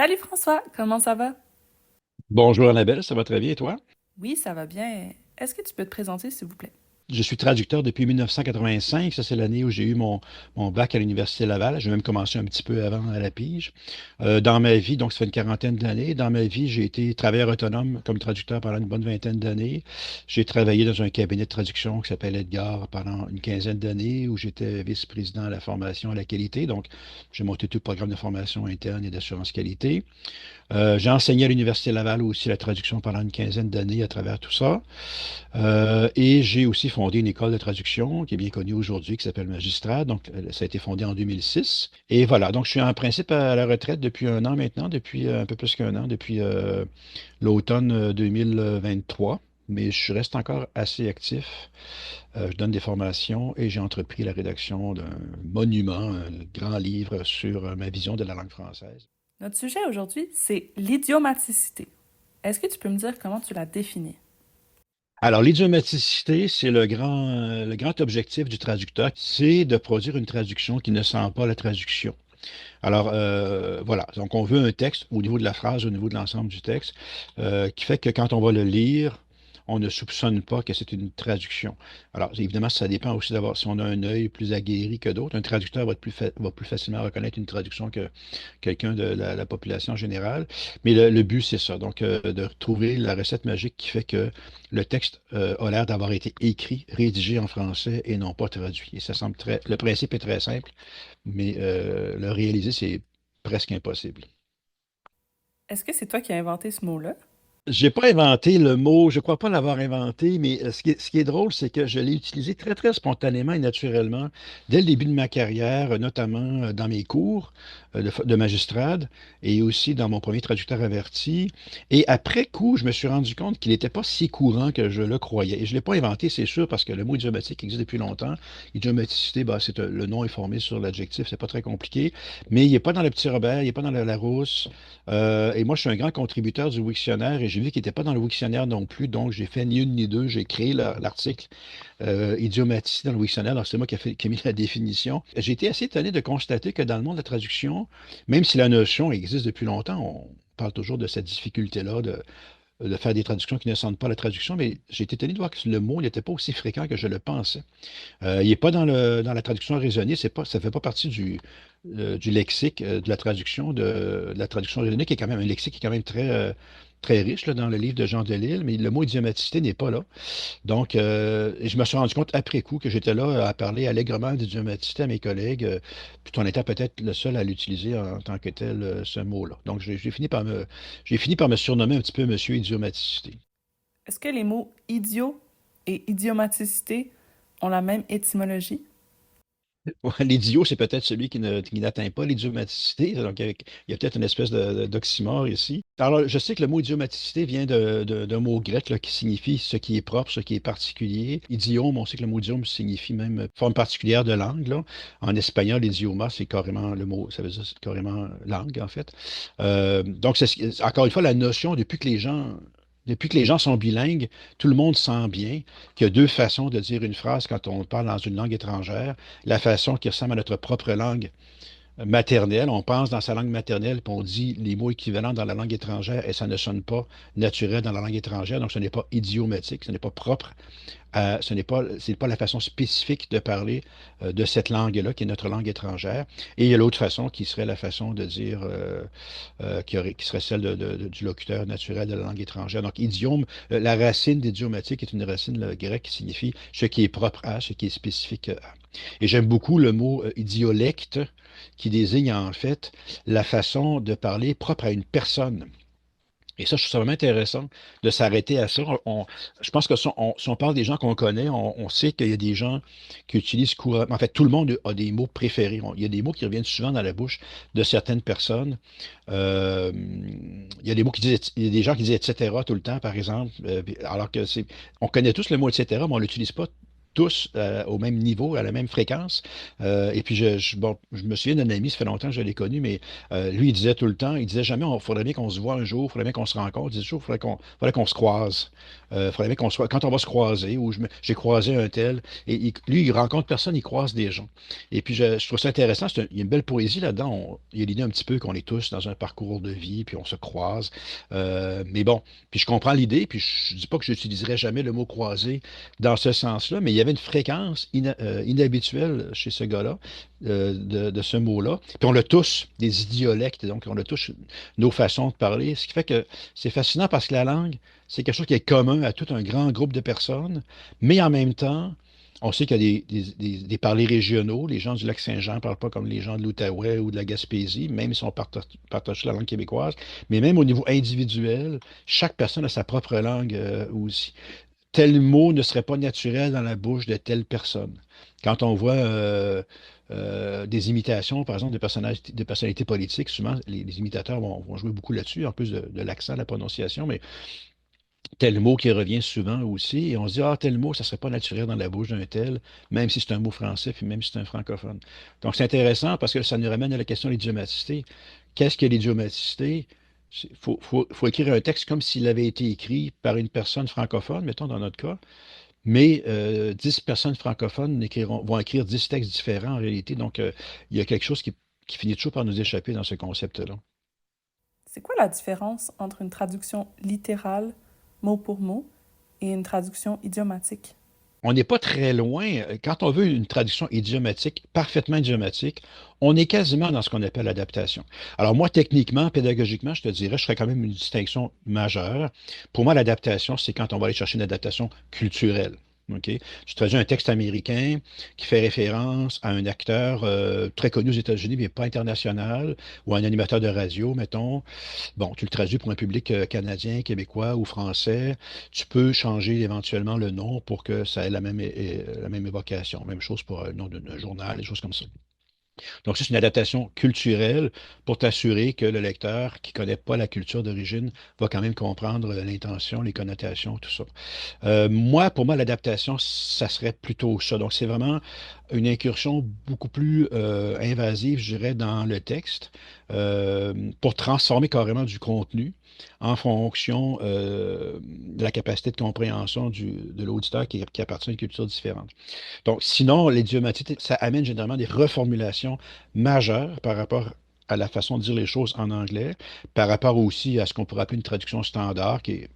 Salut François, comment ça va? Bonjour Annabelle, ça va très bien et toi? Oui, ça va bien. Est-ce que tu peux te présenter, s'il vous plaît? Je suis traducteur depuis 1985. Ça, c'est l'année où j'ai eu mon bac à l'Université Laval. J'ai même commencé un petit peu avant à la pige. Dans ma vie, donc ça fait une quarantaine d'années, dans ma vie, j'ai été travailleur autonome comme traducteur pendant une bonne vingtaine d'années. J'ai travaillé dans un cabinet de traduction qui s'appelle Edgar pendant une quinzaine d'années où j'étais vice-président à la formation à la qualité. Donc, j'ai monté tout le programme de formation interne et d'assurance qualité. J'ai enseigné à l'Université Laval aussi la traduction pendant une quinzaine d'années à travers tout ça. Et j'ai aussi fondé une école de traduction qui est bien connue aujourd'hui, qui s'appelle Magistrat. Donc, ça a été fondé en 2006. Et voilà, donc je suis en principe à la retraite depuis un an maintenant, depuis un peu plus qu'un an, depuis l'automne 2023. Mais je reste encore assez actif. Je donne des formations et j'ai entrepris la rédaction d'un monument, un grand livre sur ma vision de la langue française. Notre sujet aujourd'hui, c'est l'idiomaticité. Est-ce que tu peux me dire comment tu la définis? Alors, l'idiomaticité, c'est le grand objectif du traducteur, c'est de produire une traduction qui ne sent pas la traduction. Alors, voilà. Donc, on veut un texte au niveau de la phrase, au niveau de l'ensemble du texte, qui fait que quand on va le lire, on ne soupçonne pas que c'est une traduction. Alors, évidemment, ça dépend aussi d'avoir, si on a un œil plus aguerri que d'autres, un traducteur va, va plus facilement reconnaître une traduction que quelqu'un de la population générale. Mais le but, c'est ça. Donc, de trouver la recette magique qui fait que le texte a l'air d'avoir été écrit, rédigé en français et non pas traduit. Et ça semble très, le principe est très simple, mais le réaliser, c'est presque impossible. Est-ce que c'est toi qui as inventé ce mot-là? J'ai pas inventé le mot, je crois pas l'avoir inventé, mais ce qui est drôle, c'est que je l'ai utilisé très, très spontanément et naturellement dès le début de ma carrière, notamment dans mes cours de magistrade et aussi dans mon premier traducteur averti. Et après coup, je me suis rendu compte qu'il n'était pas si courant que je le croyais. Et je ne l'ai pas inventé, c'est sûr, parce que le mot idiomatique existe depuis longtemps. Idiomaticité, bah, le nom est formé sur l'adjectif, c'est pas très compliqué, mais il n'est pas dans le petit Robert, il n'est pas dans le Larousse. Et moi, je suis un grand contributeur du Wiktionnaire et j'ai vu qu'il n'était pas dans le Wiktionnaire non plus. Donc, j'ai fait ni une ni deux. J'ai créé l'article idiomaticité dans le Wiktionnaire. Alors, c'est moi qui ai mis la définition. J'ai été assez étonné de constater que dans le monde de la traduction, même si la notion existe depuis longtemps, on parle toujours de cette difficulté-là de faire des traductions qui ne sentent pas la traduction, mais j'ai été étonné de voir que le mot n'était pas aussi fréquent que je le pensais. Il n'est pas dans la traduction raisonnée, c'est pas, ça ne fait pas partie du lexique de la traduction de la traduction raisonnée, qui est quand même un lexique qui est quand même très, très riche là, dans le livre de Jean Delisle, mais le mot idiomaticité n'est pas là. Donc, et je me suis rendu compte après coup que j'étais là à parler allègrement d'idiomaticité à mes collègues, puis on était peut-être le seul à l'utiliser en tant que tel, ce mot-là. Donc, j'ai fini par me surnommer un petit peu Monsieur Idiomaticité. Est-ce que les mots idiot et idiomaticité ont la même étymologie? Ouais, l'idiot, c'est peut-être celui qui n'atteint pas l'idiomaticité. Donc, il y a peut-être une espèce d'oxymore ici. Alors, je sais que le mot idiomaticité vient d'un mot grec là, qui signifie ce qui est propre, ce qui est particulier. Idiome, on sait que le mot idiome signifie même forme particulière de langue, là. En espagnol, idioma, c'est carrément le mot, ça veut dire c'est carrément langue, en fait. Donc, encore une fois, la notion, depuis que les gens sont bilingues, tout le monde sent bien qu'il y a deux façons de dire une phrase quand on parle dans une langue étrangère. La façon qui ressemble à notre propre langue maternelle, on pense dans sa langue maternelle, puis on dit les mots équivalents dans la langue étrangère et ça ne sonne pas naturel dans la langue étrangère, donc ce n'est pas idiomatique, ce n'est pas propre c'est pas la façon spécifique de parler de cette langue-là, qui est notre langue étrangère. Et il y a l'autre façon qui serait la façon de dire, qui serait celle du locuteur naturel de la langue étrangère. Donc, idiome, la racine d'idiomatique est une racine grecque qui signifie ce qui est propre à, ce qui est spécifique à. Et j'aime beaucoup le mot idiolecte, qui désigne en fait la façon de parler propre à une personne. Et ça, je trouve ça vraiment intéressant de s'arrêter à ça. Je pense que si on parle des gens qu'on connaît, on sait qu'il y a des gens qui utilisent couramment. En fait, tout le monde a des mots préférés. Il y a des mots qui reviennent souvent dans la bouche de certaines personnes. Euh, il y a des mots qui disent, il y a des gens qui disent etc. tout le temps, par exemple. Alors que on connaît tous le mot etc., mais on l'utilise pas tous au même niveau, à la même fréquence. Et puis, bon, je me souviens d'un ami, ça fait longtemps que je l'ai connu, mais lui, il disait tout le temps, il disait jamais, il faudrait bien qu'on se voit un jour, il faudrait bien qu'on se rencontre, il disait toujours, faudrait qu'on se croise. Faudrait bien qu'on soit, quand on va se croiser, ou j'ai croisé un tel, et lui, il rencontre personne, il croise des gens. Et puis, je trouve ça intéressant, il y a une belle poésie là-dedans. Il y a l'idée un petit peu qu'on est tous dans un parcours de vie, puis on se croise. Mais bon, puis je comprends l'idée, puis je dis pas que j'utiliserai jamais le mot croiser dans ce sens-là, mais il y avait une fréquence inhabituelle chez ce gars-là, de ce mot-là. Puis on a tous des idiolectes, donc on a tous nos façons de parler, ce qui fait que c'est fascinant parce que la langue, c'est quelque chose qui est commun à tout un grand groupe de personnes, mais en même temps, on sait qu'il y a des parlers régionaux. Les gens du Lac-Saint-Jean ne parlent pas comme les gens de l'Outaouais ou de la Gaspésie, même si on partage la langue québécoise. Mais même au niveau individuel, chaque personne a sa propre langue aussi. Tel mot ne serait pas naturel dans la bouche de telle personne. Quand on voit des imitations, par exemple, de personnalités politiques, souvent les imitateurs vont jouer beaucoup là-dessus, en plus de l'accent, de la prononciation, mais tel mot qui revient souvent aussi, et on se dit, ah, tel mot, ça serait pas naturel dans la bouche d'un tel, même si c'est un mot français, puis même si c'est un francophone. Donc, c'est intéressant parce que ça nous ramène à la question de l'idiomaticité. Qu'est-ce que l'idiomaticité? Il faut écrire un texte comme s'il avait été écrit par une personne francophone, mettons dans notre cas, mais 10 personnes francophones vont écrire 10 textes différents en réalité. Donc, il y a quelque chose qui finit toujours par nous échapper dans ce concept-là. C'est quoi la différence entre une traduction littérale, mot pour mot, et une traduction idiomatique? On n'est pas très loin. Quand on veut une traduction idiomatique, parfaitement idiomatique, on est quasiment dans ce qu'on appelle l'adaptation. Alors moi, techniquement, pédagogiquement, je te dirais, je ferais quand même une distinction majeure. Pour moi, l'adaptation, c'est quand on va aller chercher une adaptation culturelle. OK? Tu traduis un texte américain qui fait référence à un acteur très connu aux États-Unis, mais pas international, ou à un animateur de radio, mettons. Bon, tu le traduis pour un public canadien, québécois ou français. Tu peux changer éventuellement le nom pour que ça ait la même évocation. Même chose pour le nom d'un journal, des choses comme ça. Donc, ça, c'est une adaptation culturelle pour t'assurer que le lecteur qui ne connaît pas la culture d'origine va quand même comprendre l'intention, les connotations, tout ça. Pour moi, l'adaptation, ça serait plutôt ça. Donc, c'est vraiment une incursion beaucoup plus invasive, je dirais, dans le texte pour transformer carrément du contenu en fonction de la capacité de compréhension de l'auditeur qui appartient à une culture différente. Donc, sinon, l'idiomatique, ça amène généralement des reformulations majeures par rapport à la façon de dire les choses en anglais, par rapport aussi à ce qu'on pourrait appeler une traduction standard, qui est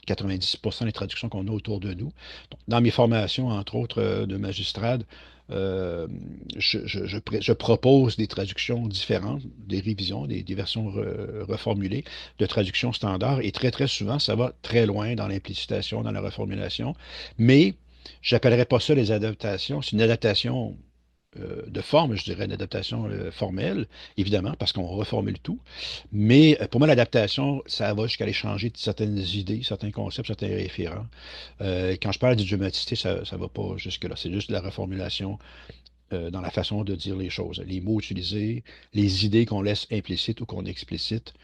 90% des traductions qu'on a autour de nous. Donc, dans mes formations, entre autres de magistrade, euh, je propose des traductions différentes, des révisions, des versions reformulées de traductions standards, et très, très souvent, ça va très loin dans l'implicitation, dans la reformulation, mais j'appellerais pas ça les adaptations. C'est une adaptation de forme, je dirais, une adaptation formelle, évidemment, parce qu'on reformule tout. Mais pour moi, l'adaptation, ça va jusqu'à aller changer certaines idées, certains concepts, certains référents. Quand je parle d'idiomaticité, ça ne va pas jusque-là. C'est juste de la reformulation dans la façon de dire les choses. Les mots utilisés, les idées qu'on laisse implicites ou qu'on explicite,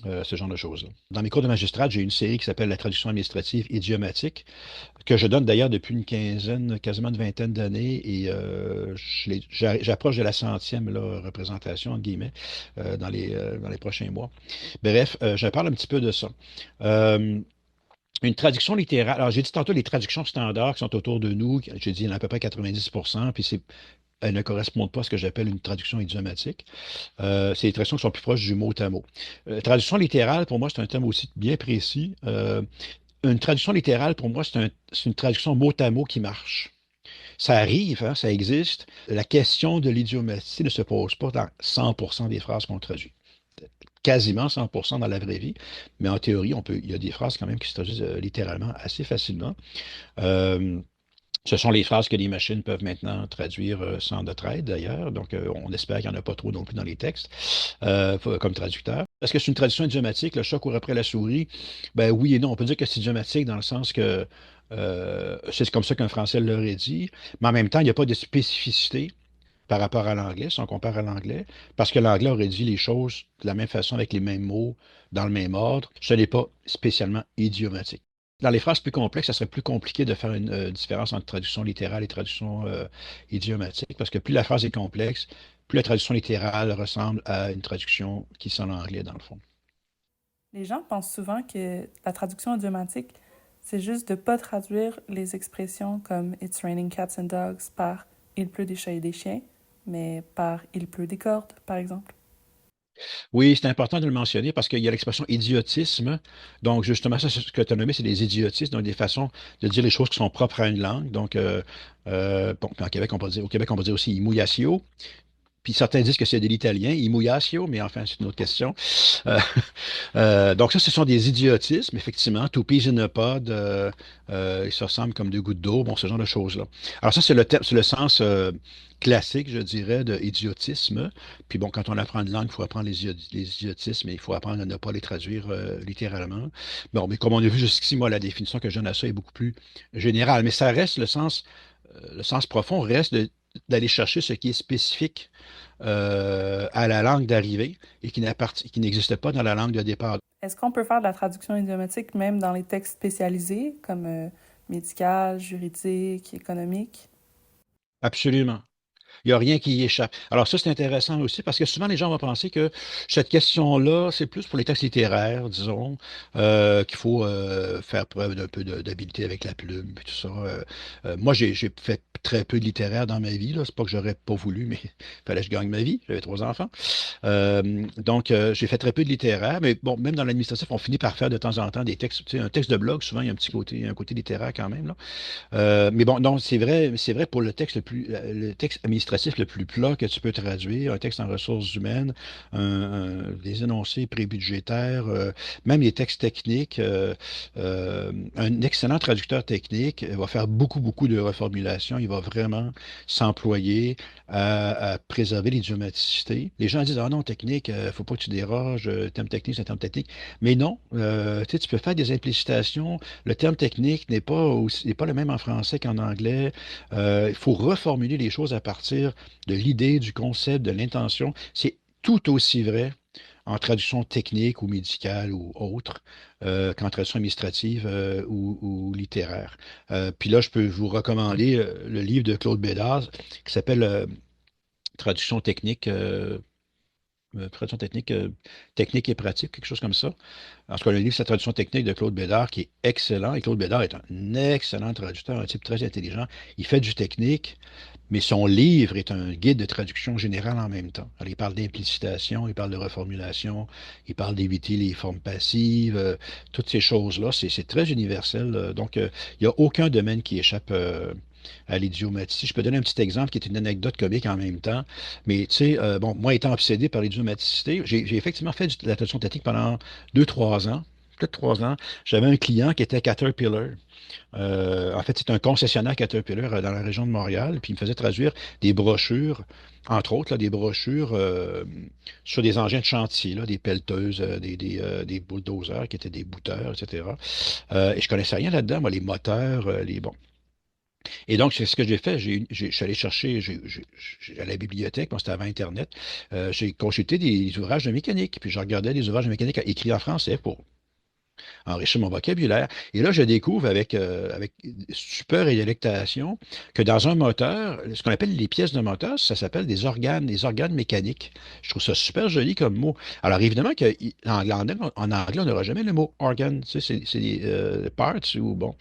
ce genre de choses-là. Dans mes cours de magistrat, j'ai une série qui s'appelle la traduction administrative idiomatique, que je donne d'ailleurs depuis une quinzaine, quasiment une vingtaine d'années, et j'approche de la centième là, représentation, entre guillemets, dans les prochains mois. Bref, je parle un petit peu de ça. Euh, une traduction littérale. Alors, j'ai dit tantôt les traductions standards qui sont autour de nous. J'ai dit il y en a à peu près 90%, puis elles ne correspondent pas à ce que j'appelle une traduction idiomatique. C'est des traductions qui sont plus proches du mot à mot. Traduction littérale, pour moi, c'est un thème aussi bien précis. Une traduction littérale, pour moi, c'est une traduction mot à mot qui marche. Ça arrive, hein, ça existe. La question de l'idiomatie ne se pose pas dans 100% des phrases qu'on traduit. Quasiment 100% dans la vraie vie, mais en théorie, il y a des phrases quand même qui se traduisent littéralement assez facilement. Euh, Ce sont les phrases que les machines peuvent maintenant traduire sans notre aide, d'ailleurs. Donc, on espère qu'il n'y en a pas trop non plus dans les textes comme traducteur. Est-ce que c'est une traduction idiomatique, le chat court après la souris? Ben oui et non. On peut dire que c'est idiomatique dans le sens que c'est comme ça qu'un Français l'aurait dit, mais en même temps, il n'y a pas de spécificité par rapport à l'anglais, si on compare à l'anglais, parce que l'anglais aurait dit les choses de la même façon avec les mêmes mots, dans le même ordre. Ce n'est pas spécialement idiomatique. Dans les phrases plus complexes, ça serait plus compliqué de faire une différence entre traduction littérale et traduction idiomatique, parce que plus la phrase est complexe, plus la traduction littérale ressemble à une traduction qui sonne en anglais, dans le fond. Les gens pensent souvent que la traduction idiomatique, c'est juste de ne pas traduire les expressions comme It's raining cats and dogs par Il pleut des chats et des chiens, mais par Il pleut des cordes, par exemple. Oui, c'est important de le mentionner parce qu'il y a l'expression idiotisme. Donc, justement, ça, ce que tu as nommé, c'est des idiotismes, donc des façons de dire les choses qui sont propres à une langue. Donc, bon, puis en Québec, au Québec, on va dire aussi imulatio. Puis certains disent que c'est de l'italien, imulatio, mais enfin, c'est une autre question. Euh, donc ça, ce sont des idiotismes, effectivement. Two peas in a pod, ils se ressemblent comme deux gouttes d'eau, bon, ce genre de choses-là. Alors ça, c'est le sens classique, je dirais, de idiotisme. Puis bon, quand on apprend une langue, il faut apprendre les idiotismes et il faut apprendre à ne pas les traduire littéralement. Bon, mais comme on a vu jusqu'ici, moi, la définition que je donne à ça est beaucoup plus générale. Mais ça reste le sens profond reste d'aller chercher ce qui est spécifique à la langue d'arrivée et qui n'existe pas dans la langue de départ. Est-ce qu'on peut faire de la traduction idiomatique même dans les textes spécialisés, comme médical, juridique, économique? Absolument. Il n'y a rien qui y échappe. Alors ça, c'est intéressant aussi parce que souvent les gens vont penser que cette question-là, c'est plus pour les textes littéraires, disons, qu'il faut faire preuve d'un peu d'habileté avec la plume et tout ça. Moi, j'ai fait très peu de littéraire dans ma vie, là. C'est pas que j'aurais pas voulu, mais il fallait que je gagne ma vie. J'avais trois enfants. Donc, j'ai fait très peu de littéraire, mais bon, même dans l'administratif, on finit par faire de temps en temps des textes. Tu sais, un texte de blog, souvent, il y a un côté littéraire quand même, là. Mais bon, non, c'est vrai pour le texte le texte administratif le plus plat que tu peux traduire, un texte en ressources humaines, des énoncés prébudgétaires, même les textes techniques. Un excellent traducteur technique va faire beaucoup de reformulations. Il va vraiment s'employer à préserver l'idiomaticité. Les gens disent, ah non, technique, faut pas que tu déroges, terme technique, c'est un terme technique. Mais non, tu sais, tu peux faire des implicitations. Le terme technique n'est pas le même en français qu'en anglais. Il faut reformuler les choses à partir de l'idée, du concept, de l'intention. C'est tout aussi vrai en traduction technique ou médicale ou autre qu'en traduction administrative ou littéraire. Puis là, je peux vous recommander le livre de Claude Bédard qui s'appelle Traduction technique, technique et pratique, quelque chose comme ça. En tout cas, le livre, c'est la traduction technique de Claude Bédard, qui est excellent. Et Claude Bédard est un excellent traducteur, un type très intelligent. Il fait du technique, mais son livre est un guide de traduction générale en même temps. Alors, il parle d'implicitation, il parle de reformulation, il parle d'éviter les formes passives, toutes ces choses-là. C'est très universel. Donc, il n'y a aucun domaine qui échappe à l'idiomatie. Je peux donner un petit exemple qui est une anecdote comique en même temps. Mais tu sais, bon, moi étant obsédé par l'idiomaticité, j'ai effectivement fait de la traduction technique pendant 2, 3 ans. Peut-être 3 ans. J'avais un client qui était Caterpillar. En fait, c'est un concessionnaire Caterpillar dans la région de Montréal, puis il me faisait traduire des brochures, entre autres, là, des brochures sur des engins de chantier, là, des pelleteuses, des bulldozers qui étaient des bouteurs, etc. Et je connaissais rien là-dedans, moi, les moteurs, les bons. Et donc, c'est ce que j'ai fait. Je suis allé chercher, à la bibliothèque, moi, c'était avant Internet, j'ai consulté des ouvrages de mécanique, puis je regardais des ouvrages de mécanique écrits en français pour enrichir mon vocabulaire. Et là, je découvre avec stupeur et délectation que dans un moteur, ce qu'on appelle les pièces de moteur, ça s'appelle des organes mécaniques. Je trouve ça super joli comme mot. Alors, évidemment en anglais, on n'aura jamais le mot organ, tu sais, c'est des parts ou bon.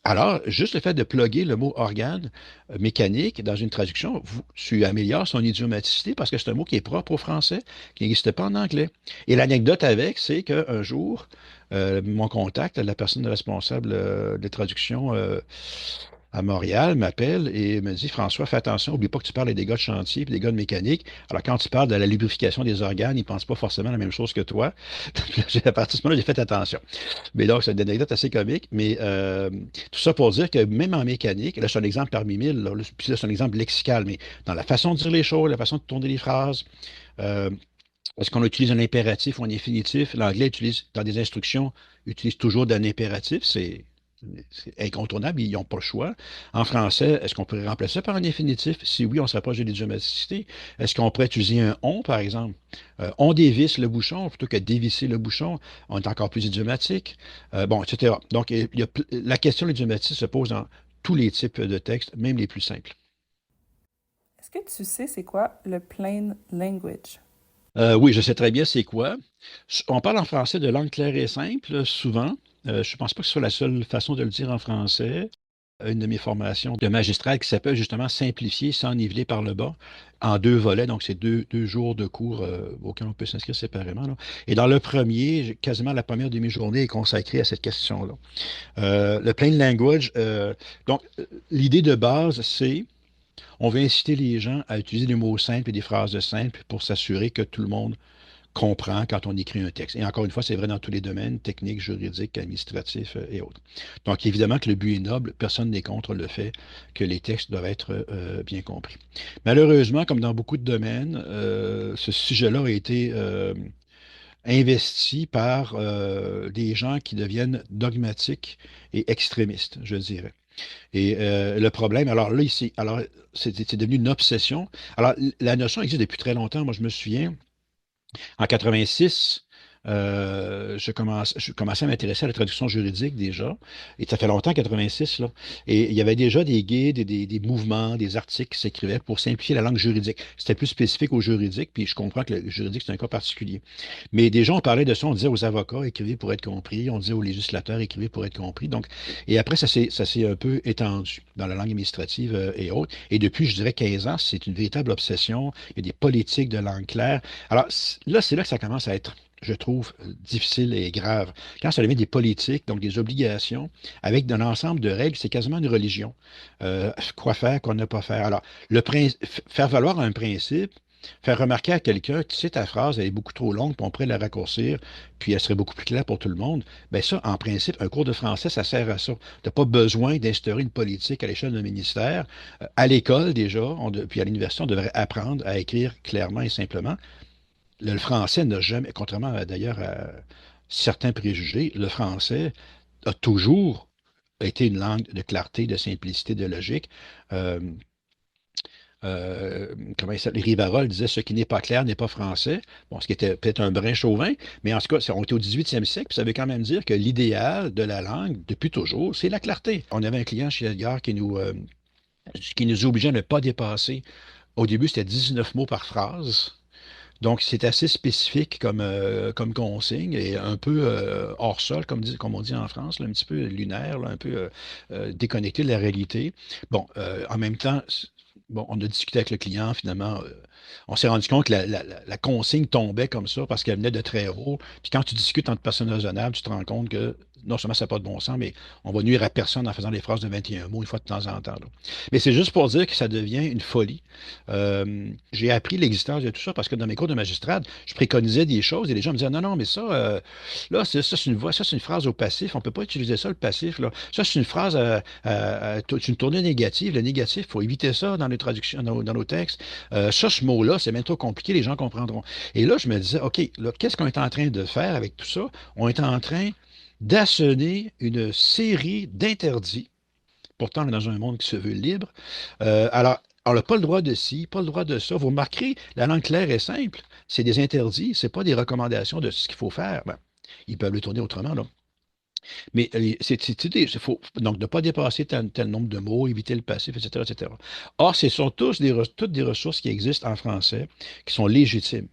Alors, juste le fait de plugger le mot organe mécanique dans une traduction, tu améliores son idiomaticité parce que c'est un mot qui est propre au français, qui n'existe pas en anglais. Et l'anecdote avec, c'est qu'un jour, mon contact, la personne responsable de traduction à Montréal, m'appelle et me dit, François, fais attention, oublie pas que tu parles des gars de chantier et des gars de mécanique. Alors, quand tu parles de la lubrification des organes, ils ne pensent pas forcément la même chose que toi. À partir de ce moment-là, j'ai fait attention. Mais donc, c'est une anecdote assez comique. Mais tout ça pour dire que même en mécanique, là, c'est un exemple parmi mille, là, puis là, c'est un exemple lexical, mais dans la façon de dire les choses, la façon de tourner les phrases, euh, est-ce qu'on utilise un impératif ou un infinitif? L'anglais utilise, dans des instructions, utilise toujours d'un impératif. C'est C'est incontournable, ils n'ont pas le choix. En français, est-ce qu'on pourrait remplacer ça par un infinitif? Si oui, on se rapproche de l'idiomaticité. Est-ce qu'on pourrait utiliser un on, par exemple? On dévisse le bouchon plutôt que dévisser le bouchon. On est encore plus idiomatique. Bon, etc. Donc, la question de l'idiomatique se pose dans tous les types de textes, même les plus simples. Est-ce que tu sais c'est quoi le plain language? Oui, je sais très bien c'est quoi. On parle en français de langue claire et simple, souvent. Je ne pense pas que ce soit la seule façon de le dire en français. Une de mes formations de magistral qui s'appelle justement Simplifier sans niveler par le bas, en deux volets. Donc, c'est deux jours de cours auxquels on peut s'inscrire séparément, là. Et dans le premier, quasiment la première demi-journée est consacrée à cette question-là. Le plain language, l'idée de base, c'est on veut inciter les gens à utiliser des mots simples et des phrases simples pour s'assurer que tout le monde comprend quand on écrit un texte. Et encore une fois, c'est vrai dans tous les domaines, techniques, juridiques, administratifs et autres. Donc, évidemment que le but est noble, personne n'est contre le fait que les textes doivent être bien compris. Malheureusement, comme dans beaucoup de domaines, ce sujet-là a été investi par des gens qui deviennent dogmatiques et extrémistes, je dirais. Et le problème, alors là, ici, alors c'est devenu une obsession. Alors, la notion existe depuis très longtemps. Moi, je me souviens, en 86, je commençais à m'intéresser à la traduction juridique déjà. Et ça fait longtemps, 86, là. Et il y avait déjà des guides, et des mouvements, des articles qui s'écrivaient pour simplifier la langue juridique. C'était plus spécifique au juridique, puis je comprends que le juridique, c'est un cas particulier. Mais déjà, on parlait de ça, on disait aux avocats, écrivez pour être compris, on disait aux législateurs, écrivez pour être compris. Donc, et après, ça s'est un peu étendu dans la langue administrative et autres. Et depuis, je dirais 15 ans, c'est une véritable obsession. Il y a des politiques de langue claire. Alors là, c'est là que ça commence à être, je trouve, difficile et grave. Quand ça devient des politiques, donc des obligations, avec un ensemble de règles, c'est quasiment une religion. Quoi faire, quoi ne pas faire. Alors, faire valoir un principe, faire remarquer à quelqu'un, tu sais, ta phrase, elle est beaucoup trop longue, puis on pourrait la raccourcir, puis elle serait beaucoup plus claire pour tout le monde. Bien ça, en principe, un cours de français, ça sert à ça. Tu n'as pas besoin d'instaurer une politique à l'échelle d'un ministère. À l'école, déjà, puis à l'université, on devrait apprendre à écrire clairement et simplement. Le français n'a jamais, contrairement d'ailleurs à certains préjugés, le français a toujours été une langue de clarté, de simplicité, de logique. Euh, Comment il s'appelle? Rivarol disait ce qui n'est pas clair n'est pas français. Bon, ce qui était peut-être un brin chauvin, mais en tout cas, on était au 18e siècle, puis ça veut quand même dire que l'idéal de la langue, depuis toujours, c'est la clarté. On avait un client chez Edgar qui nous obligeait à ne pas dépasser. Au début, c'était 19 mots par phrase. Donc, c'est assez spécifique comme consigne et un peu hors sol, comme on dit en France, là, un petit peu lunaire, là, un peu déconnecté de la réalité. Bon, en même temps, bon, on a discuté avec le client, finalement, on s'est rendu compte que la consigne tombait comme ça parce qu'elle venait de très haut. Puis quand tu discutes entre personnes raisonnables, tu te rends compte que non seulement ça n'a pas de bon sens, mais on va nuire à personne en faisant des phrases de 21 mots une fois de temps en temps, là. Mais c'est juste pour dire que ça devient une folie. J'ai appris l'existence de tout ça parce que dans mes cours de magistrade, je préconisais des choses et les gens me disaient non, non, mais ça, là, c'est une voix, ça, c'est une phrase au passif. On ne peut pas utiliser ça, le passif, là. Ça, c'est une phrase c'est une tournure négative. Le négatif, il faut éviter ça dans les traductions, dans nos textes. Ça, ce mot-là, c'est même trop compliqué, les gens comprendront. Et là, je me disais, OK, là, qu'est-ce qu'on est en train de faire avec tout ça? On est en train d'assonner une série d'interdits. Pourtant, on est dans un monde qui se veut libre. Alors, on n'a pas le droit de ci, pas le droit de ça. Vous remarquerez, la langue claire est simple. C'est des interdits, c'est pas des recommandations de ce qu'il faut faire. Ben, ils peuvent le tourner autrement, là. Mais faut donc ne pas dépasser tel nombre de mots, éviter le passif, etc., etc. Or, ce sont toutes des ressources qui existent en français, qui sont légitimes.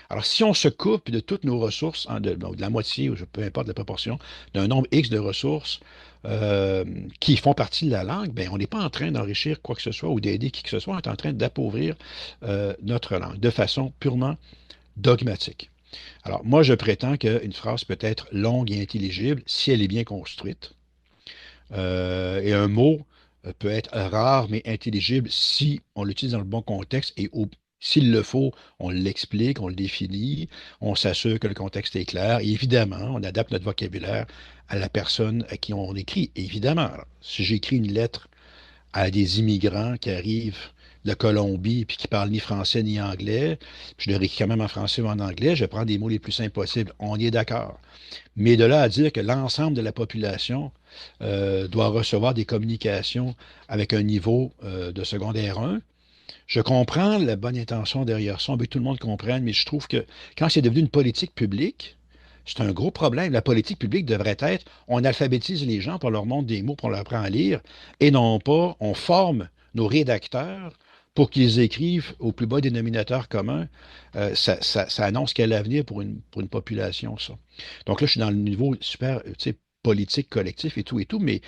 Alors, si on se coupe de toutes nos ressources, de la moitié, ou peu importe la proportion, d'un nombre X de ressources euh, qui font partie de la langue, ben, on n'est pas en train d'enrichir quoi que ce soit ou d'aider qui que ce soit, on est en train d'appauvrir notre langue de façon purement dogmatique. Alors, moi, je prétends qu'une phrase peut être longue et intelligible si elle est bien construite. Et un mot peut être rare mais intelligible si on l'utilise dans le bon contexte et s'il le faut, on l'explique, on le définit, on s'assure que le contexte est clair. Et évidemment, on adapte notre vocabulaire à la personne à qui on écrit. Et évidemment, alors, si j'écris une lettre à des immigrants qui arrivent de Colombie, puis qui parle ni français ni anglais, puis je le réécris quand même en français ou en anglais, je prends des mots les plus simples possibles. On y est d'accord. Mais de là à dire que l'ensemble de la population doit recevoir des communications avec un niveau de secondaire 1, je comprends la bonne intention derrière ça, on veut que tout le monde comprenne, mais je trouve que quand c'est devenu une politique publique, c'est un gros problème. La politique publique devrait être, on alphabétise les gens pour leur montre des mots, pour leur apprendre à lire, et non pas, on forme nos rédacteurs pour qu'ils écrivent au plus bas dénominateur commun. Ça annonce quel avenir pour une population, ça. Donc là, je suis dans le niveau super, tu sais, politique collectif et tout, mais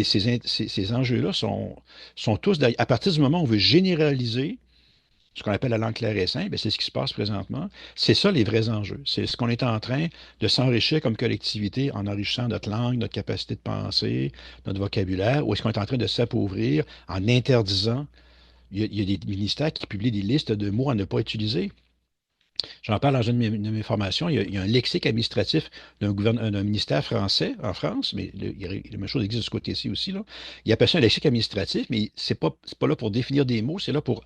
ces enjeux-là sont tous, à partir du moment où on veut généraliser ce qu'on appelle la langue claire et simple, ben, c'est ce qui se passe présentement. C'est ça les vrais enjeux. C'est ce qu'on est en train de s'enrichir comme collectivité en enrichissant notre langue, notre capacité de penser, notre vocabulaire, ou est-ce qu'on est en train de s'appauvrir en interdisant. Il y a des ministères qui publient des listes de mots à ne pas utiliser. J'en parle dans une de mes formations. Il y a un lexique administratif d'un ministère français en France, mais la même chose existe de ce côté-ci aussi. Là. Il appelle ça un lexique administratif, mais c'est pas là pour définir des mots, c'est là pour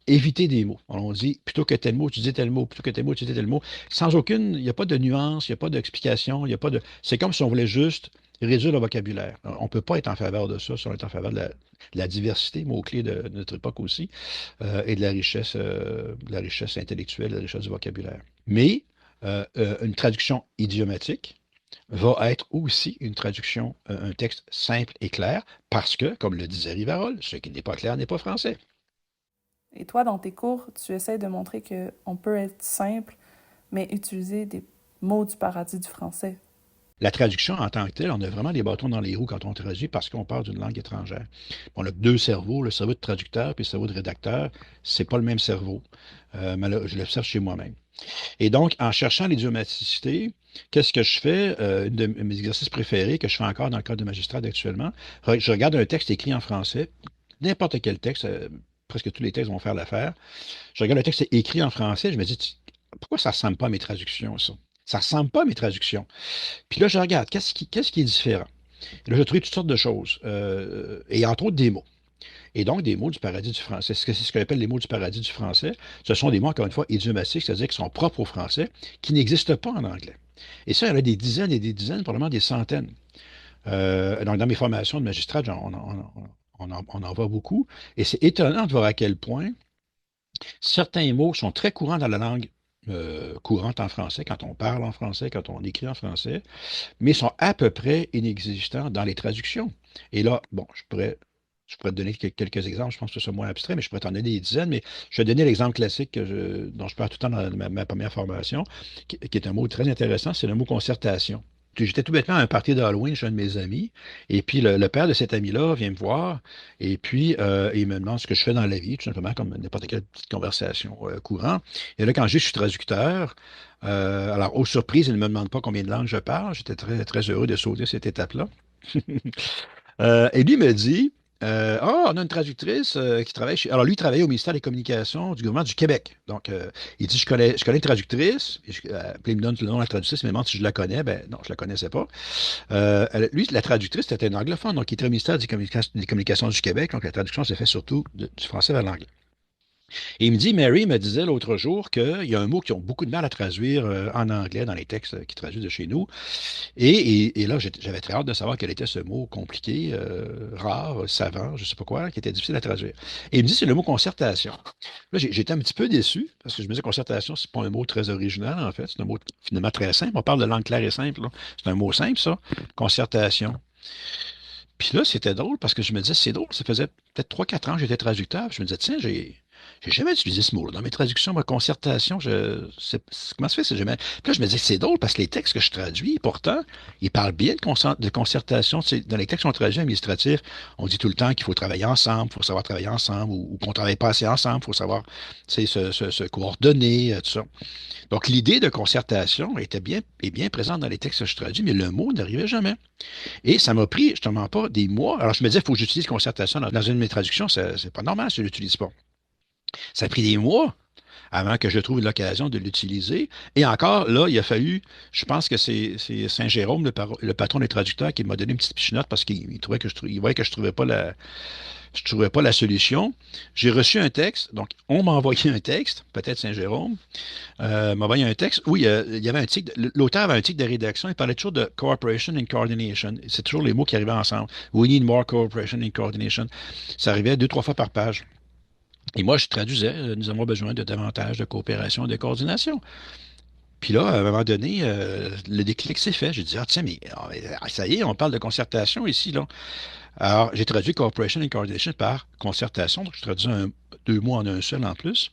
éviter des mots. On dit, plutôt que tel mot, utiliser tel mot, plutôt que tel mot, utiliser tel mot. Sans aucune, il n'y a pas de nuance, il n'y a pas d'explication, il n'y a pas de. C'est comme si on voulait juste réduire le vocabulaire. On ne peut pas être en faveur de ça, si on est en faveur de la diversité, mot-clé de notre époque aussi, et de la richesse intellectuelle, de la richesse du vocabulaire. Mais une traduction idiomatique va être aussi une traduction, un texte simple et clair, parce que, comme le disait Rivarol, ce qui n'est pas clair n'est pas français. Et toi, dans tes cours, tu essaies de montrer qu'on peut être simple, mais utiliser des mots du paradis du français. La traduction en tant que telle, on a vraiment des bâtons dans les roues quand on traduit parce qu'on parle d'une langue étrangère. On a deux cerveaux, le cerveau de traducteur puis le cerveau de rédacteur. C'est pas le même cerveau. Je l'observe chez moi-même. Et donc, en cherchant l'idiomaticité, qu'est-ce que je fais? Un de mes exercices préférés que je fais encore dans le cadre de magistrate actuellement, je regarde un texte écrit en français, n'importe quel texte, presque tous les textes vont faire l'affaire. Je regarde un texte écrit en français, je me dis, pourquoi ça ne ressemble pas à mes traductions, ça? Ça ne ressemble pas à mes traductions. Puis là, je regarde, qu'est-ce qui est différent? Et là, j'ai trouvé toutes sortes de choses, et entre autres des mots. Et donc, des mots du paradis du français. C'est ce qu'on appelle les mots du paradis du français. Ce sont des mots, encore une fois, idiomatiques, c'est-à-dire qui sont propres au français, qui n'existent pas en anglais. Et ça, il y en a des dizaines et des dizaines, probablement des centaines. Donc, dans mes formations de magistrat, on en voit beaucoup. Et c'est étonnant de voir à quel point certains mots sont très courants dans la langue courante en français, quand on parle en français, quand on écrit en français, mais sont à peu près inexistants dans les traductions. Et là, bon, je pourrais te donner quelques exemples, je pense que c'est moins abstrait, mais je pourrais t'en donner des dizaines, mais je vais donner l'exemple classique dont je parle tout le temps dans ma première formation, qui est un mot très intéressant, c'est le mot concertation. J'étais tout bêtement à un party d'Halloween chez un de mes amis, et puis le père de cet ami-là vient me voir, et puis il me demande ce que je fais dans la vie, tout simplement comme n'importe quelle petite conversation courante. Et là, quand je suis traducteur, alors, aux surprises, il ne me demande pas combien de langues je parle. J'étais très, très heureux de sauter cette étape-là. Et lui me dit, on a une traductrice qui travaille chez. Alors, lui, il travaillait au ministère des Communications du gouvernement du Québec. Donc, il dit, je connais une traductrice. Puis il me donne le nom de la traductrice, il me demande si je la connais. Ben non, je la connaissais pas. Lui, la traductrice, c'était un anglophone. Donc, il était au ministère des Communications du Québec. Donc, la traduction s'est faite surtout du français vers l'anglais. Et il me dit, Mary me disait l'autre jour qu'il y a un mot qui ont beaucoup de mal à traduire en anglais dans les textes qui traduisent de chez nous. Et là, j'avais très hâte de savoir quel était ce mot compliqué, rare, savant, je ne sais pas quoi, qui était difficile à traduire. Et il me dit, c'est le mot concertation. Là, j'étais un petit peu déçu, parce que je me disais, concertation, c'est pas un mot très original, en fait. C'est un mot finalement très simple. On parle de langue claire et simple, là. C'est un mot simple, ça. Concertation. Puis là, c'était drôle, parce que je me disais, c'est drôle, ça faisait peut-être 3 4 ans que j'étais traducteur. Puis je me disais, tiens, j'ai jamais utilisé ce mot-là. Dans mes traductions, ma concertation, comment ça fait? C'est jamais. Puis là, je me disais, c'est drôle parce que les textes que je traduis, pourtant, ils parlent bien de concertation. Dans les textes qu'on traduit administratifs, on dit tout le temps qu'il faut travailler ensemble, il faut savoir travailler ensemble, ou qu'on ne travaille pas assez ensemble, il faut savoir se coordonner, tout ça. Donc, l'idée de concertation est bien présente dans les textes que je traduis, mais le mot n'arrivait jamais. Et ça m'a pris, je ne te mens pas, des mois. Alors, je me disais, il faut que j'utilise concertation dans une de mes traductions. C'est pas normal si je ne l'utilise pas. Ça a pris des mois avant que je trouve l'occasion de l'utiliser. Et encore, là, il a fallu, je pense que c'est Saint-Jérôme, le patron des traducteurs, qui m'a donné une petite pichenote parce qu'il trouvait que il voyait que je trouvais pas la solution. J'ai reçu un texte, donc on m'a envoyé un texte, peut-être Saint-Jérôme, m'a envoyé un texte où il y avait un tic, l'auteur avait un tic de rédaction, il parlait toujours de cooperation and coordination. C'est toujours les mots qui arrivaient ensemble. We need more cooperation and coordination. Ça arrivait deux, trois fois par page. Et moi, je traduisais, nous avons besoin de davantage de coopération et de coordination. Puis là, à un moment donné, le déclic s'est fait. J'ai dit, ah tiens, mais ça y est, on parle de concertation ici, là. Alors, j'ai traduit Cooperation and Coordination par concertation. Donc, je traduis deux mots en un seul en plus.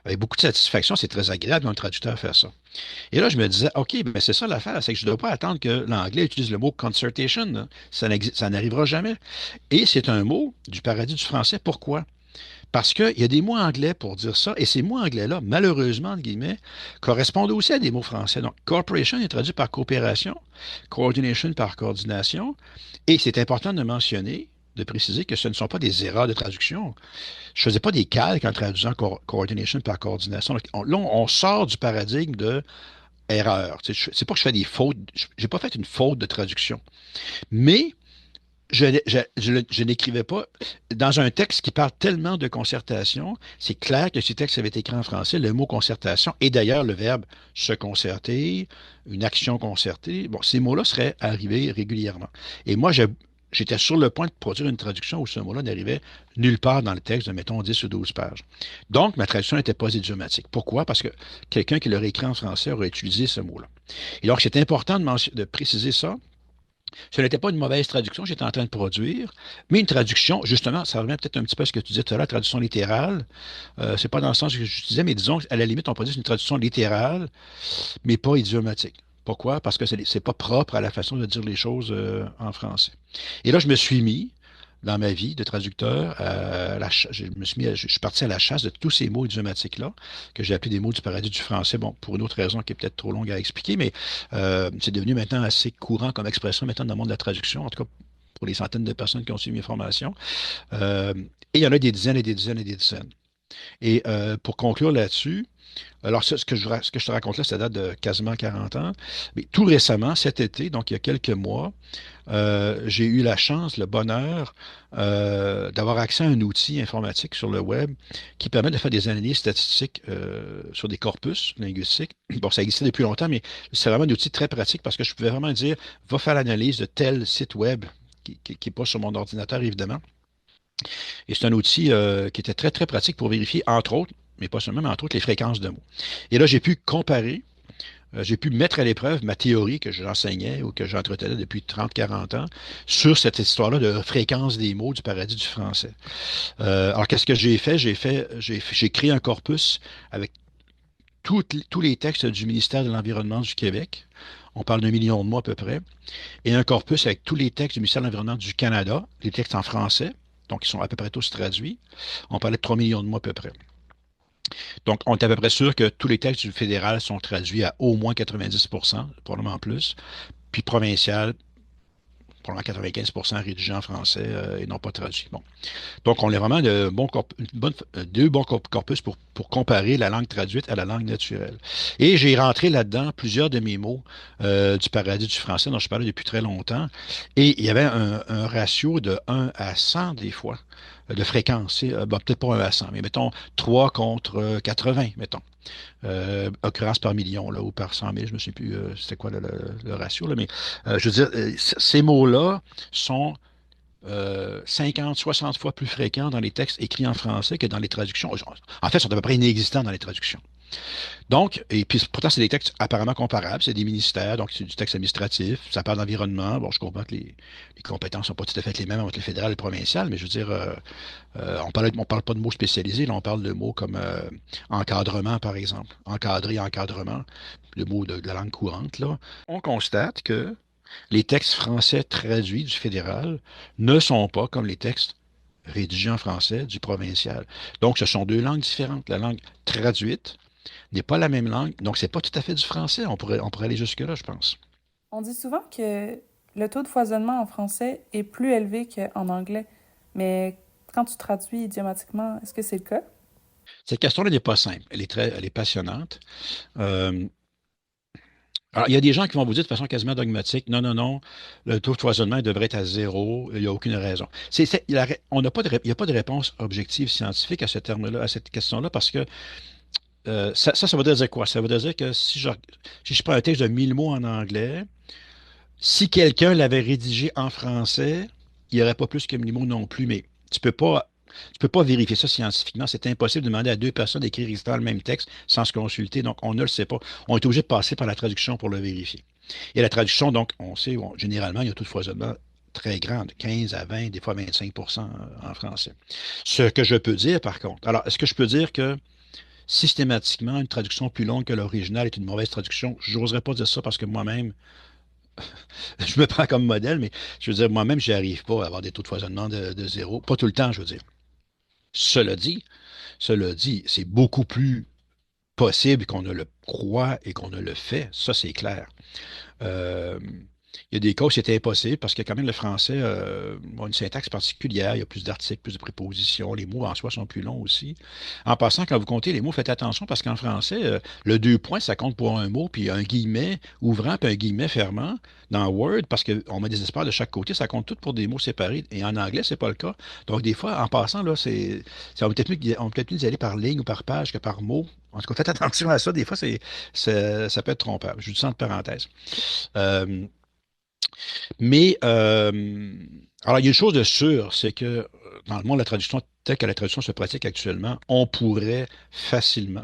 Avec beaucoup de satisfaction, c'est très agréable d'un traducteur faire ça. Et là, je me disais, OK, mais c'est ça l'affaire, c'est que je ne dois pas attendre que l'anglais utilise le mot concertation, là. Ça n'arrivera jamais. Et c'est un mot du paradis du français. Pourquoi? Parce qu'il y a des mots anglais pour dire ça, et ces mots anglais-là, malheureusement, entre guillemets, correspondent aussi à des mots français. Donc, corporation est traduit par coopération, coordination par coordination, et c'est important de mentionner, de préciser que ce ne sont pas des erreurs de traduction. Je ne faisais pas des calques en traduisant coordination par coordination. Donc, là, on sort du paradigme de erreur. C'est pas que je fais des fautes, j'ai pas fait une faute de traduction, mais je n'écrivais pas. Dans un texte qui parle tellement de concertation, c'est clair que si ce texte avait été écrit en français, le mot concertation, et d'ailleurs le verbe se concerter, une action concertée, bon, ces mots-là seraient arrivés régulièrement. Et moi, j'étais sur le point de produire une traduction où ce mot-là n'arrivait nulle part dans le texte de, mettons, 10 ou 12 pages. Donc, ma traduction n'était pas idiomatique. Pourquoi? Parce que quelqu'un qui l'aurait écrit en français aurait utilisé ce mot-là. Et donc, c'est important de préciser ça. Ce n'était pas une mauvaise traduction que j'étais en train de produire, mais une traduction, justement, ça revient peut-être un petit peu à ce que tu disais tout à l'heure, traduction littérale. C'est pas dans le sens que je disais, mais disons à la limite, on peut dire une traduction littérale, mais pas idiomatique. Pourquoi? Parce que c'est pas propre à la façon de dire les choses en français. Et là, je me suis mis, dans ma vie de traducteur, je suis parti à la chasse de tous ces mots idiomatiques-là, que j'ai appelés des mots du paradis du français, bon, pour une autre raison qui est peut-être trop longue à expliquer, mais c'est devenu maintenant assez courant comme expression maintenant dans le monde de la traduction, en tout cas pour les centaines de personnes qui ont suivi mes formations. Euh, et il y en a des dizaines et des dizaines et des dizaines. Et pour conclure là-dessus, alors, ce que je te raconte là, ça date de quasiment 40 ans. Mais tout récemment, cet été, donc il y a quelques mois, j'ai eu la chance, le bonheur d'avoir accès à un outil informatique sur le web qui permet de faire des analyses statistiques sur des corpus linguistiques. Bon, ça existait depuis longtemps, mais c'est vraiment un outil très pratique parce que je pouvais vraiment dire, va faire l'analyse de tel site web qui n'est pas sur mon ordinateur, évidemment. Et c'est un outil qui était très, très pratique pour vérifier, entre autres, mais pas seulement, mais entre autres, les fréquences de mots. Et là, j'ai pu comparer, j'ai pu mettre à l'épreuve ma théorie que j'enseignais ou que j'entretenais depuis 30, 40 ans sur cette histoire-là de fréquence des mots du paradis du français. Alors, qu'est-ce que j'ai fait? J'ai créé un corpus avec tous les textes du ministère de l'Environnement du Québec. On parle d'1 million de mots à peu près. Et un corpus avec tous les textes du ministère de l'Environnement du Canada, les textes en français, donc ils sont à peu près tous traduits. On parlait de 3 millions de mots à peu près. Donc, on est à peu près sûr que tous les textes du fédéral sont traduits à au moins 90 probablement plus, puis provincial, probablement 95 rédigés en français et non pas traduits. Bon. Donc, on a vraiment deux bons corpus pour comparer la langue traduite à la langue naturelle. Et j'ai rentré là-dedans plusieurs de mes mots du paradis du français dont je parlais depuis très longtemps. Et il y avait un ratio de 1 à 100 des fois de fréquence. Bon, peut-être pas 1 à 100, mais mettons 3 contre 80, mettons. Occurrence par million là, ou par 100 000, je ne sais plus c'était quoi le ratio, là, mais je veux dire, ces mots-là sont 50, 60 fois plus fréquents dans les textes écrits en français que dans les traductions. En fait, ils sont à peu près inexistants dans les traductions. Donc, et puis pourtant, c'est des textes apparemment comparables, c'est des ministères, donc c'est du texte administratif, ça parle d'environnement. Bon, je comprends que les compétences ne sont pas tout à fait les mêmes entre le fédéral et le provincial, mais je veux dire, on parle pas de mots spécialisés, là, on parle de mots comme encadrement, par exemple. Encadrer, encadrement, le mot de la langue courante, là. On constate que les textes français traduits du fédéral ne sont pas comme les textes rédigés en français du provincial. Donc, ce sont deux langues différentes. La langue traduite n'est pas la même langue, donc c'est pas tout à fait du français. On pourrait aller jusque-là, je pense. On dit souvent que le taux de foisonnement en français est plus élevé qu'en anglais, mais quand tu traduis idiomatiquement, est-ce que c'est le cas? Cette question-là n'est pas simple. Elle est passionnante. Euh, alors, il y a des gens qui vont vous dire de façon quasiment dogmatique, non, non, non, le taux de foisonnement devrait être à zéro, il n'y a aucune raison. On n'a pas il n'y a pas de réponse objective scientifique à ce terme-là, à cette question-là, parce que ça veut dire quoi? Ça veut dire que si je prends un texte de 1000 mots en anglais, si quelqu'un l'avait rédigé en français, il n'y aurait pas plus que 1000 mots non plus, mais tu peux pas vérifier ça scientifiquement. C'est impossible de demander à deux personnes d'écrire exactement le même texte sans se consulter, donc on ne le sait pas. On est obligé de passer par la traduction pour le vérifier. Et la traduction, donc, on sait, généralement, il y a un taux de foisonnement très grand, de 15 à 20, des fois 25 en français. Ce que je peux dire, par contre, alors, est-ce que je peux dire que systématiquement, une traduction plus longue que l'original est une mauvaise traduction? Je n'oserais pas dire ça parce que moi-même, je me prends comme modèle, mais je veux dire, moi-même, j'y arrive pas à avoir des taux de foisonnement de zéro. Pas tout le temps, je veux dire. Cela dit, cela dit, c'est beaucoup plus possible qu'on ne le croit et qu'on ne le fait. Ça, c'est clair. Euh, il y a des cas où c'était impossible parce que quand même le français a une syntaxe particulière, il y a plus d'articles, plus de prépositions, les mots en soi sont plus longs aussi. En passant, quand vous comptez les mots, faites attention parce qu'en français, le deux points, ça compte pour un mot, puis un guillemet ouvrant, puis un guillemet fermant dans Word, parce qu'on met des espaces de chaque côté, ça compte tout pour des mots séparés. Et en anglais, c'est pas le cas. Donc, des fois, en passant, là, on peut peut-être mieux d'y aller par ligne ou par page que par mot. En tout cas, faites attention à ça. Des fois, ça peut être trompeur. Je vous dis ça entre parenthèses. Euh, alors, il y a une chose de sûre, c'est que dans le monde de la traduction, tel que la traduction se pratique actuellement, on pourrait facilement,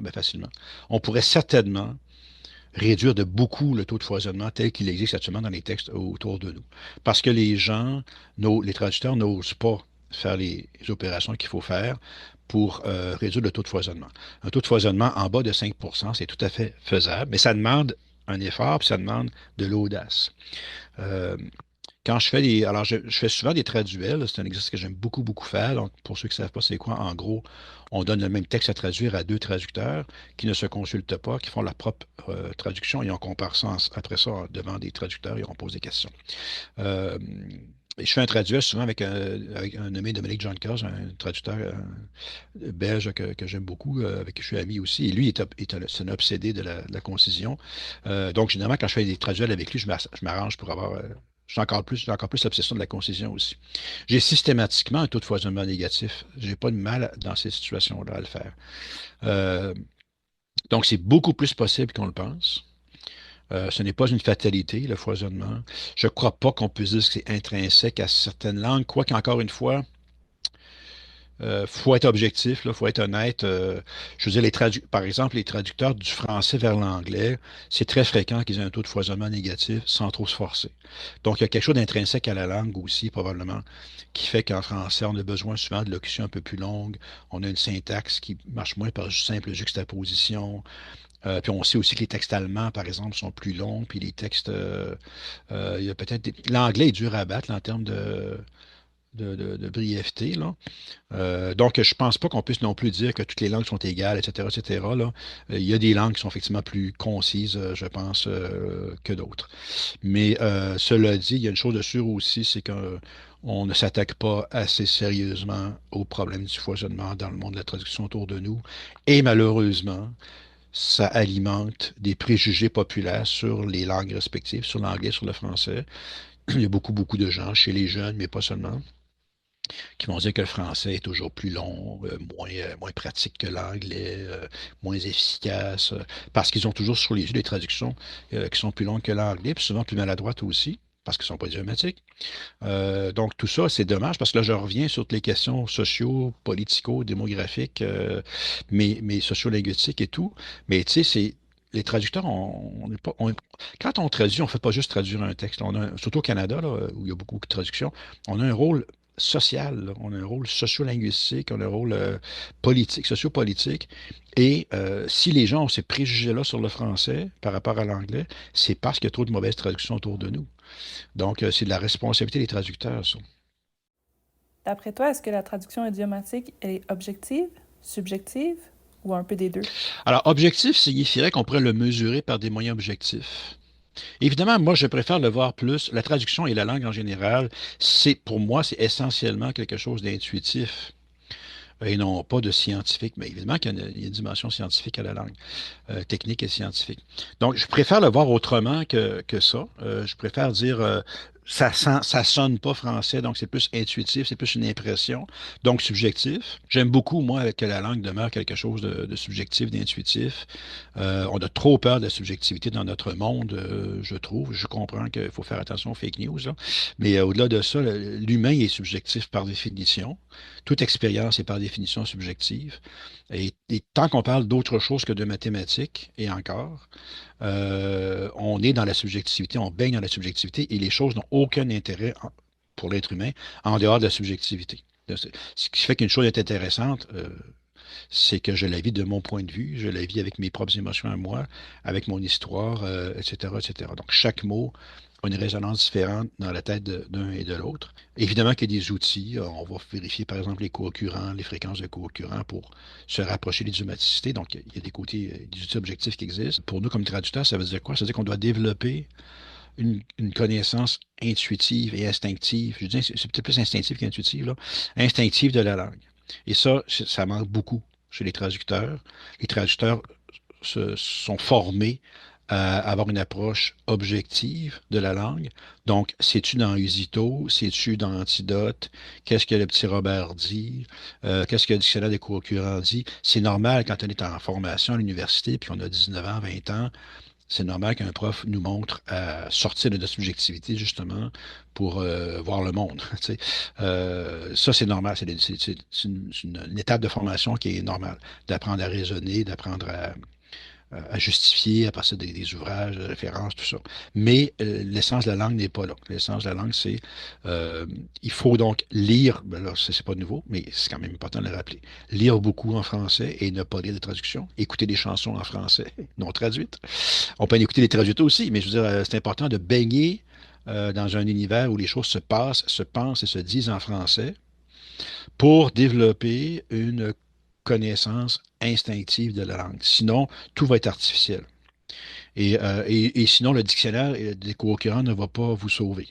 on pourrait certainement réduire de beaucoup le taux de foisonnement tel qu'il existe actuellement dans les textes autour de nous. Parce que les traducteurs n'osent pas faire les opérations qu'il faut faire pour réduire le taux de foisonnement. Un taux de foisonnement en bas de 5 c'est tout à fait faisable, mais ça demande un effort, puis ça demande de l'audace. Euh, Quand je fais des. Alors, je fais souvent des traduels. C'est un exercice que j'aime beaucoup, beaucoup faire. Donc, pour ceux qui ne savent pas c'est quoi, en gros, on donne le même texte à traduire à deux traducteurs qui ne se consultent pas, qui font leur propre traduction et on compare ça après ça devant des traducteurs et on pose des questions. Euh, et je fais un traduel souvent avec un nommé Dominique Jonkers, un traducteur belge que j'aime beaucoup, avec qui je suis ami aussi. Et lui, c'est un obsédé de la concision. Donc, généralement, quand je fais des traduels avec lui, je m'arrange pour avoir. J'ai encore plus l'obsession de la concision aussi. J'ai systématiquement un taux de foisonnement négatif. J'ai pas de mal dans ces situations-là à le faire. Euh, donc, c'est beaucoup plus possible qu'on le pense. Ce n'est pas une fatalité, le foisonnement. Je ne crois pas qu'on puisse dire que c'est intrinsèque à certaines langues, quoique, encore une fois, faut être objectif, il faut être honnête. Je veux dire, par exemple, les traducteurs du français vers l'anglais, c'est très fréquent qu'ils aient un taux de foisonnement négatif sans trop se forcer. Donc, il y a quelque chose d'intrinsèque à la langue aussi, probablement, qui fait qu'en français, on a besoin souvent de locutions un peu plus longues. On a une syntaxe qui marche moins par simple juxtaposition. Puis on sait aussi que les textes allemands, par exemple, sont plus longs, puis les textes, il y a peut-être l'anglais est dur à battre là, en termes de brièveté, là. Donc, je pense pas qu'on puisse non plus dire que toutes les langues sont égales, etc., etc., là. Il y a des langues qui sont effectivement plus concises, je pense, que d'autres. Mais cela dit, il y a une chose de sûre aussi, c'est qu'on ne s'attaque pas assez sérieusement au problème du foisonnement dans le monde de la traduction autour de nous. Et malheureusement, ça alimente des préjugés populaires sur les langues respectives, sur l'anglais, sur le français. Il y a beaucoup, beaucoup de gens, chez les jeunes, mais pas seulement, qui vont dire que le français est toujours plus long, moins pratique que l'anglais, moins efficace, parce qu'ils ont toujours sur les yeux des traductions qui sont plus longues que l'anglais, puis souvent plus maladroites aussi, parce qu'ils ne sont pas idiomatiques. Donc tout ça, c'est dommage, parce que là, je reviens sur toutes les questions socio, politico, démographiques, mais socio-linguistiques et tout. Mais tu sais, les traducteurs, on n'est pas, quand on traduit, on ne fait pas juste traduire un texte. Surtout au Canada, là, où il y a beaucoup de traductions, on a un rôle social, là. On a un rôle sociolinguistique, on a un rôle politique, sociopolitique. Et si les gens ont ces préjugés-là sur le français par rapport à l'anglais, c'est parce qu'il y a trop de mauvaises traductions autour de nous. Donc, c'est de la responsabilité des traducteurs, ça. D'après toi, est-ce que la traduction idiomatique est objective, subjective ou un peu des deux? Alors, objectif signifierait qu'on pourrait le mesurer par des moyens objectifs. Évidemment, moi, je préfère le voir plus. La traduction et la langue en général, pour moi, c'est essentiellement quelque chose d'intuitif. et non pas de scientifique. Mais évidemment qu'il y a une dimension scientifique à la langue, technique et scientifique. Donc, je préfère le voir autrement que ça. Je préfère dire, ça sonne pas français, donc c'est plus intuitif, c'est plus une impression, donc subjectif. J'aime beaucoup, moi, que la langue demeure quelque chose de subjectif, d'intuitif. On a trop peur de la subjectivité dans notre monde, je trouve. Je comprends qu'il faut faire attention aux fake news, là. Mais au-delà de ça, l'humain est subjectif par définition. Toute expérience est par définition subjective. Et tant qu'on parle d'autre chose que de mathématiques, et encore, on est dans la subjectivité, on baigne dans la subjectivité, et les choses n'ont aucun intérêt pour l'être humain en dehors de la subjectivité. Ce qui fait qu'une chose est intéressante, c'est que je la vis de mon point de vue, je la vis avec mes propres émotions à moi, avec mon histoire, etc., etc. Donc, chaque mot a une résonance différente dans la tête d'un et de l'autre. Évidemment qu'il y a des outils. On va vérifier, par exemple, les co-occurrents, les fréquences de co-occurrents pour se rapprocher des idiomaticités. Donc, il y a des côtés, des outils objectifs qui existent. Pour nous, comme traducteurs, ça veut dire quoi? Ça veut dire qu'on doit développer une connaissance intuitive et instinctive. Je dis, c'est peut-être plus instinctif qu'intuitive, là. Instinctive de la langue. Et ça manque beaucoup chez les traducteurs. Les traducteurs sont formés à avoir une approche objective de la langue. Donc, c'est-tu dans Usito? C'est-tu dans Antidote? Qu'est-ce que le petit Robert dit? Qu'est-ce que le dictionnaire des co-occurrents dit? C'est normal quand on est en formation à l'université, puis on a 19 ans, 20 ans, c'est normal qu'un prof nous montre à sortir de notre subjectivité, justement, pour voir le monde. Tu sais. Ça, c'est normal. C'est une étape de formation qui est normale. D'apprendre à raisonner, d'apprendre à justifier à partir des ouvrages, de références, tout ça. Mais l'essence de la langue n'est pas là. L'essence de la langue, c'est euh, il faut donc lire, ben là, c'est pas nouveau, mais c'est quand même important de le rappeler. Lire beaucoup en français et ne pas lire de traduction. Écouter des chansons en français non traduites. On peut en écouter les traduites aussi, mais je veux dire, c'est important de baigner dans un univers où les choses se passent, se pensent et se disent en français pour développer une connaissance instinctive de la langue. Sinon, tout va être artificiel. Et sinon, le dictionnaire des co-occurrents ne va pas vous sauver.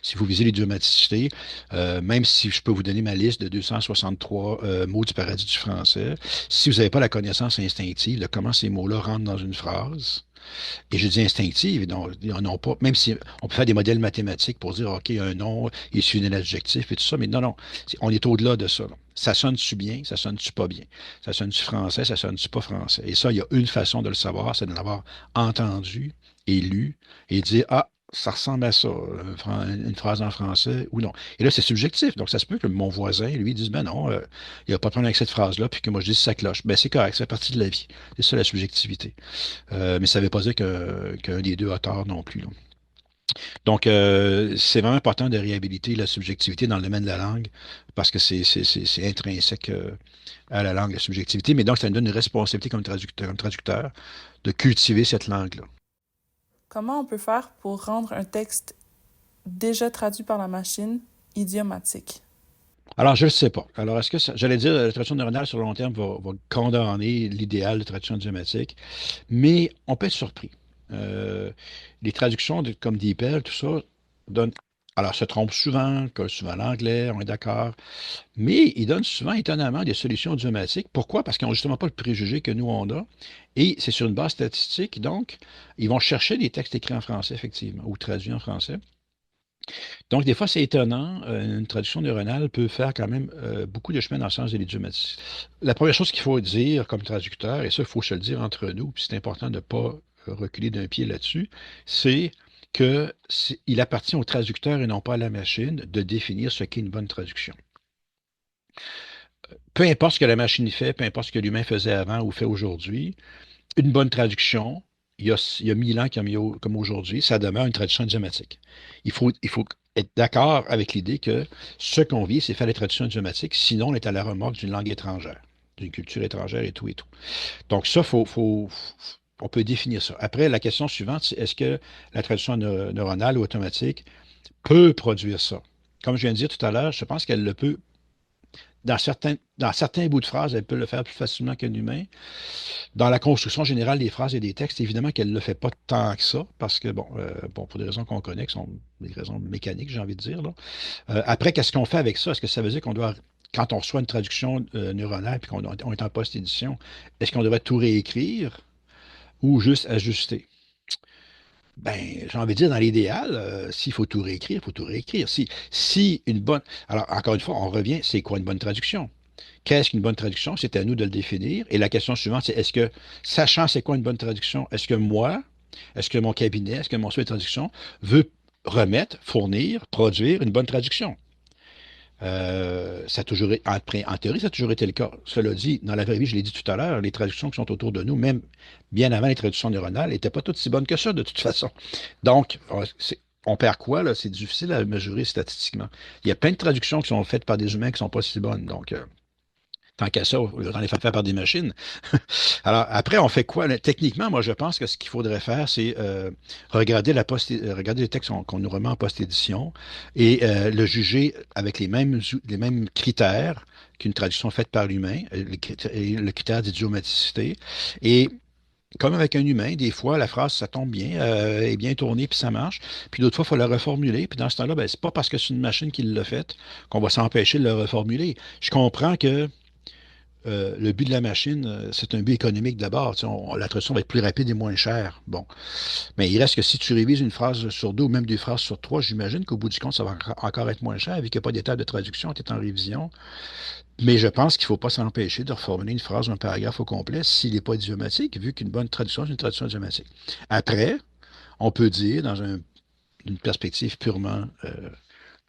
Si vous visez l'idiomaticité, même si je peux vous donner ma liste de 263 mots du paradis du français, si vous n'avez pas la connaissance instinctive de comment ces mots-là rentrent dans une phrase, et je dis instinctive, non pas, même si on peut faire des modèles mathématiques pour dire, OK, un nom il suit d'un adjectif et tout ça, mais non, non, on est au-delà de ça, là. Ça sonne-tu bien, ça sonne-tu pas bien? Ça sonne-tu français, ça sonne-tu pas français? Et ça, il y a une façon de le savoir, c'est de l'avoir entendu et lu et dire, ah, ça ressemble à ça, une phrase en français ou non. Et là, c'est subjectif. Donc, ça se peut que mon voisin, lui, dise, ben non, il n'y a pas de problème avec cette phrase-là, puis que moi, je dise, ça cloche. Ben, c'est correct, ça fait partie de la vie. C'est ça, la subjectivité. Mais ça ne veut pas dire qu'un des deux a tort non plus, là. Donc, c'est vraiment important de réhabiliter la subjectivité dans le domaine de la langue parce que c'est intrinsèque à la langue, la subjectivité. Mais donc, ça nous donne une responsabilité comme traducteur de cultiver cette langue-là. Comment on peut faire pour rendre un texte déjà traduit par la machine idiomatique? Alors, je ne le sais pas. Alors, j'allais dire, la traduction neuronale sur le long terme va condamner l'idéal de traduction idiomatique, mais on peut être surpris. Euh, les traductions comme DeepL, tout ça, donnent, alors, se trompent souvent, collent souvent l'anglais, on est d'accord, mais ils donnent souvent, étonnamment, des solutions idiomatiques. Pourquoi? Parce qu'ils n'ont justement pas le préjugé que nous, on a, et c'est sur une base statistique, donc, ils vont chercher des textes écrits en français, effectivement, ou traduits en français. Donc, des fois, c'est étonnant. Une traduction neuronale peut faire quand même beaucoup de chemin dans le sens de l'idiomatie. La première chose qu'il faut dire comme traducteur, et ça, il faut se le dire entre nous, puis c'est important de ne pas reculer d'un pied là-dessus, c'est il appartient au traducteur et non pas à la machine de définir ce qu'est une bonne traduction. Peu importe ce que la machine fait, peu importe ce que l'humain faisait avant ou fait aujourd'hui, une bonne traduction, il y a 1000 ans comme aujourd'hui, ça demeure une traduction idiomatique. Il faut être d'accord avec l'idée que ce qu'on vit, c'est faire les traductions idiomatiques, sinon on est à la remorque d'une langue étrangère, d'une culture étrangère et tout et tout. Donc ça, on peut définir ça. Après, la question suivante, c'est est-ce que la traduction neuronale ou automatique peut produire ça? Comme je viens de dire tout à l'heure, je pense qu'elle le peut. Dans certains bouts de phrases, elle peut le faire plus facilement qu'un humain. Dans la construction générale des phrases et des textes, évidemment qu'elle ne le fait pas tant que ça, parce que, bon, pour des raisons qu'on connaît, qui sont des raisons mécaniques, j'ai envie de dire, là. Après, qu'est-ce qu'on fait avec ça? Est-ce que ça veut dire qu'on doit quand on reçoit une traduction neuronale et on est en post-édition, est-ce qu'on devrait tout réécrire ou juste ajuster? Ben, j'ai envie de dire, dans l'idéal, s'il faut tout réécrire, il faut tout réécrire. Si une bonne. Alors, encore une fois, on revient, c'est quoi une bonne traduction? Qu'est-ce qu'une bonne traduction? C'est à nous de le définir. Et la question suivante, c'est est-ce que, sachant c'est quoi une bonne traduction, est-ce que moi, est-ce que mon cabinet, est-ce que mon service de traduction veut remettre, fournir, produire une bonne traduction? Ça a toujours, en théorie, ça a toujours été le cas. Cela dit, dans la vraie vie, je l'ai dit tout à l'heure, les traductions qui sont autour de nous, même bien avant les traductions neuronales, n'étaient pas toutes si bonnes que ça, de toute façon. Donc, on perd quoi, là? C'est difficile à mesurer statistiquement. Il y a plein de traductions qui sont faites par des humains qui ne sont pas si bonnes. Donc, tant qu'à ça, on les fait faire par des machines. Alors, après, on fait quoi? Techniquement, moi, je pense que ce qu'il faudrait faire, c'est regarder les textes qu'on nous remet en post-édition et le juger avec les mêmes critères qu'une traduction faite par l'humain, le critère d'idiomaticité. Et comme avec un humain, des fois, la phrase, ça tombe bien, est bien tournée, puis ça marche. Puis d'autres fois, il faut la reformuler. Puis dans ce temps-là, ben, c'est pas parce que c'est une machine qui l'a faite qu'on va s'empêcher de la reformuler. Je comprends que le but de la machine, c'est un but économique d'abord. Tu sais, la traduction va être plus rapide et moins chère. Bon. Mais il reste que si tu révises une phrase sur deux ou même des phrases sur trois, j'imagine qu'au bout du compte, ça va encore être moins cher, vu qu'il n'y a pas d'étape de traduction, tu es en révision. Mais je pense qu'il ne faut pas s'empêcher de reformuler une phrase ou un paragraphe au complet s'il n'est pas idiomatique, vu qu'une bonne traduction, c'est une traduction idiomatique. Après, on peut dire, une perspective purement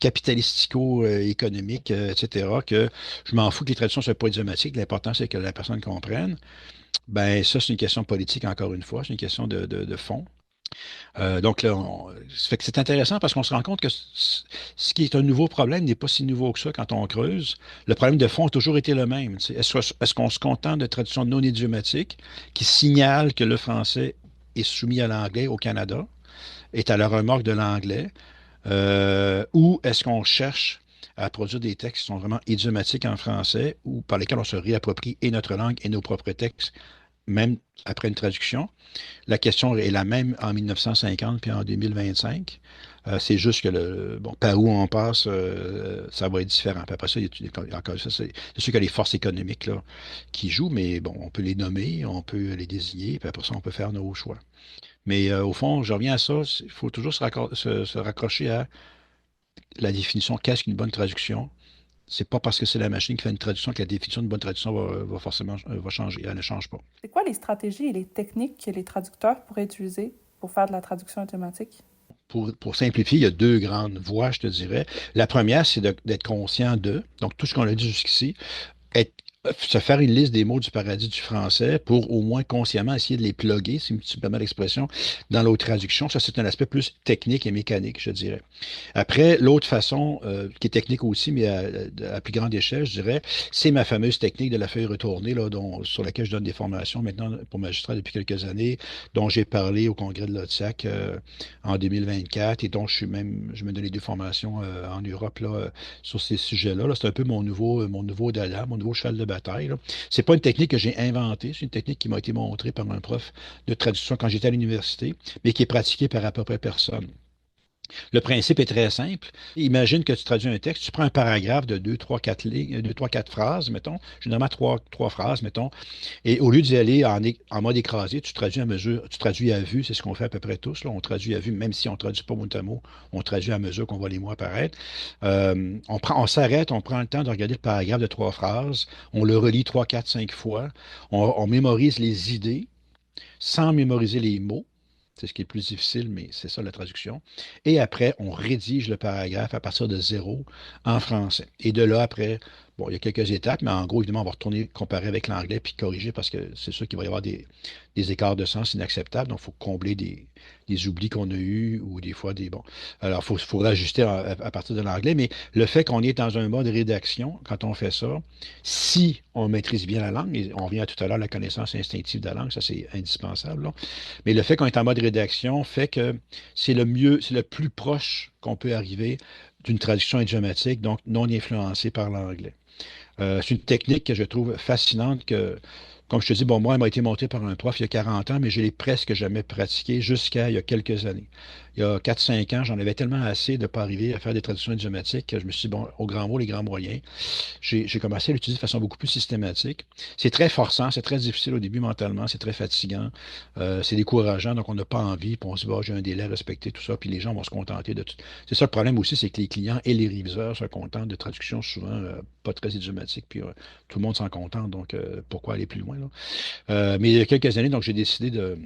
capitalistico-économique, etc., que je m'en fous que les traductions ne soient pas idiomatiques. L'important, c'est que la personne comprenne. Ben, ça, c'est une question politique, encore une fois. C'est une question de fond. Donc, là, ça fait que c'est intéressant parce qu'on se rend compte que ce qui est un nouveau problème n'est pas si nouveau que ça quand on creuse. Le problème de fond a toujours été le même. Est-ce qu'on se contente de traductions non idiomatiques qui signalent que le français est soumis à l'anglais au Canada, est à la remorque de l'anglais, ou est-ce qu'on cherche à produire des textes qui sont vraiment idiomatiques en français ou par lesquels on se réapproprie et notre langue et nos propres textes, même après une traduction? La question est la même en 1950 puis en 2025. C'est juste que bon, par où on passe, ça va être différent. Puis après ça, encore ça, c'est sûr qu'il y a les forces économiques là, qui jouent, mais bon, on peut les nommer, on peut les désigner, puis après ça, on peut faire nos choix. Mais au fond, je reviens à ça, il faut toujours se raccrocher à la définition, qu'est-ce qu'une bonne traduction? C'est pas parce que c'est la machine qui fait une traduction que la définition d'une bonne traduction va forcément va changer. Elle ne change pas. C'est quoi les stratégies et les techniques que les traducteurs pourraient utiliser pour faire de la traduction automatique? Pour simplifier, il y a deux grandes voies, je te dirais. La première, c'est d'être conscient de, donc tout ce qu'on a dit jusqu'ici, être, se faire une liste des mots du paradis du français pour au moins consciemment essayer de les plugger, si tu me permets l'expression, dans l'autre traduction. Ça, c'est un aspect plus technique et mécanique, je dirais. Après, l'autre façon, qui est technique aussi, mais à plus grande échelle, je dirais, c'est ma fameuse technique de la feuille retournée, là, sur laquelle je donne des formations maintenant pour magistrats depuis quelques années, dont j'ai parlé au congrès de l'OTSAC en 2024 et dont je me donne deux formations en Europe là, sur ces sujets-là. Là, c'est un peu mon nouveau dada, mon nouveau cheval de bataille. C'est pas une technique que j'ai inventée, c'est une technique qui m'a été montrée par un prof de traduction quand j'étais à l'université, mais qui est pratiquée par à peu près personne. Le principe est très simple. Imagine que tu traduis un texte, tu prends un paragraphe de 2, 3, 4 lignes, 2, 3, 4 phrases, mettons, généralement trois phrases, mettons, et au lieu d'y aller en mode écrasé, tu traduis à mesure, tu traduis à vue, c'est ce qu'on fait à peu près tous, là, on traduit à vue, même si on ne traduit pas mot à mot, on traduit à mesure qu'on voit les mots apparaître. On s'arrête, on prend le temps de regarder le paragraphe de trois phrases, on le relit 3, 4, 5 fois, on mémorise les idées sans mémoriser les mots. C'est ce qui est le plus difficile, mais c'est ça la traduction. Et après, on rédige le paragraphe à partir de zéro en français. Et de là, après, bon, il y a quelques étapes, mais en gros, évidemment, on va retourner comparer avec l'anglais puis corriger parce que c'est sûr qu'il va y avoir des écarts de sens inacceptables. Donc, il faut combler des oublis qu'on a eus ou des fois des. Bon. Alors, il faut ajuster à partir de l'anglais, mais le fait qu'on est dans un mode rédaction, quand on fait ça, si on maîtrise bien la langue, et on vient tout à l'heure la connaissance instinctive de la langue, ça c'est indispensable, là. Mais le fait qu'on est en mode rédaction fait que c'est le mieux, c'est le plus proche qu'on peut arriver d'une traduction idiomatique, donc non influencée par l'anglais. C'est une technique que je trouve fascinante que, comme je te dis, bon, moi, elle m'a été montée par un prof il y a 40 ans, mais je l'ai presque jamais pratiquée jusqu'à il y a quelques années. il y a 4-5 ans, j'en avais tellement assez de ne pas arriver à faire des traductions idiomatiques que je me suis dit, bon, au grand mot, les grands moyens. J'ai commencé à l'utiliser de façon beaucoup plus systématique. C'est très forçant, c'est très difficile au début mentalement, c'est très fatigant, c'est décourageant, donc on n'a pas envie, puis on se dit, bah, j'ai un délai à respecter, tout ça, puis les gens vont se contenter de tout. C'est ça le problème aussi, c'est que les clients et les réviseurs se contentent de traductions souvent pas très idiomatiques, puis tout le monde s'en contente, donc pourquoi aller plus loin, là? Mais il y a quelques années, donc j'ai décidé de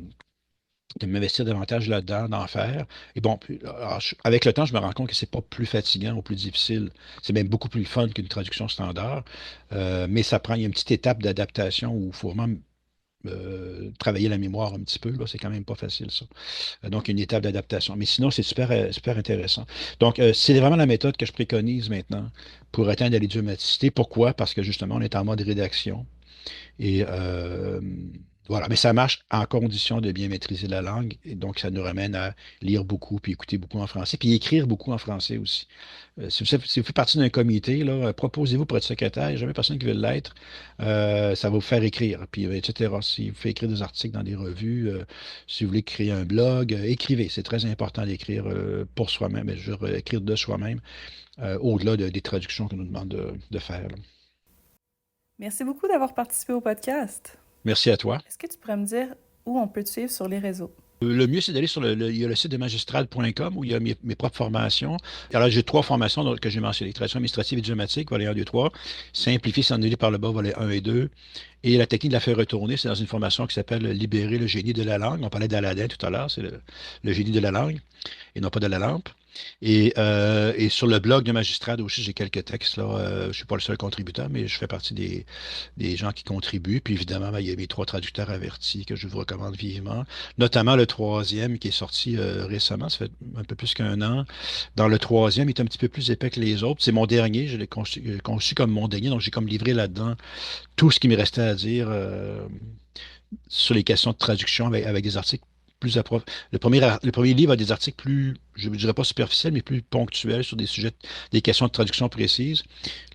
m'investir davantage là-dedans, d'en faire. Et bon, puis, alors, avec le temps, je me rends compte que c'est pas plus fatigant ou plus difficile. C'est même beaucoup plus fun qu'une traduction standard. Mais ça prend, il y a une petite étape d'adaptation où il faut vraiment travailler la mémoire un petit peu. Là, c'est quand même pas facile, ça. Donc, une étape d'adaptation. Mais sinon, c'est super, super intéressant. Donc, c'est vraiment la méthode que je préconise maintenant pour atteindre l'idiomaticité. Pourquoi? Parce que justement, on est en mode rédaction. Et voilà, mais ça marche en condition de bien maîtriser la langue. Et donc, ça nous ramène à lire beaucoup, puis écouter beaucoup en français, puis écrire beaucoup en français aussi. Si vous faites partie d'un comité, là, proposez-vous pour être secrétaire. Il n'y a jamais personne qui veut l'être. Ça va vous faire écrire, puis etc. Si vous faites écrire des articles dans des revues, si vous voulez créer un blog, écrivez. C'est très important d'écrire pour soi-même, je veux dire, écrire de soi-même, au-delà des traductions qu'on nous demande de faire, là. Merci beaucoup d'avoir participé au podcast. Merci à toi. Est-ce que tu pourrais me dire où on peut te suivre sur les réseaux? Le mieux, c'est d'aller sur il y a le site de magistrade.com où il y a mes propres formations. Alors, j'ai 3 formations que j'ai mentionnées. Traduction administrative et idiomatique, volet 1, 2, 3. Simplifier, s'ennuyer par le bas, volet 1 et 2. Et la technique de la faire retourner, c'est dans une formation qui s'appelle Libérer le génie de la langue. On parlait d'Aladin tout à l'heure, c'est le génie de la langue et non pas de la lampe. Et sur le blog de Magistrade aussi, j'ai quelques textes là. Je ne suis pas le seul contributeur, mais je fais partie des gens qui contribuent. Puis évidemment, ben, il y a mes 3 traducteurs avertis que je vous recommande vivement. Notamment le troisième qui est sorti récemment, ça fait un peu plus qu'un an. Dans le troisième, il est un petit peu plus épais que les autres. C'est mon dernier, je l'ai conçu comme mon dernier, donc j'ai comme livré là-dedans tout ce qui me restait à dire sur les questions de traduction avec des articles plus approfondis. Le premier livre a des articles plus, je ne dirais pas superficiels, mais plus ponctuels sur des sujets, des questions de traduction précises.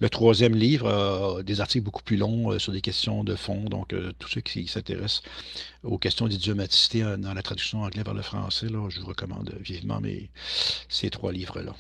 Le troisième livre a des articles beaucoup plus longs sur des questions de fond. Donc, tous ceux qui s'intéressent aux questions d'idiomaticité dans la traduction anglais vers le français, là, je vous recommande vivement ces 3 livres-là.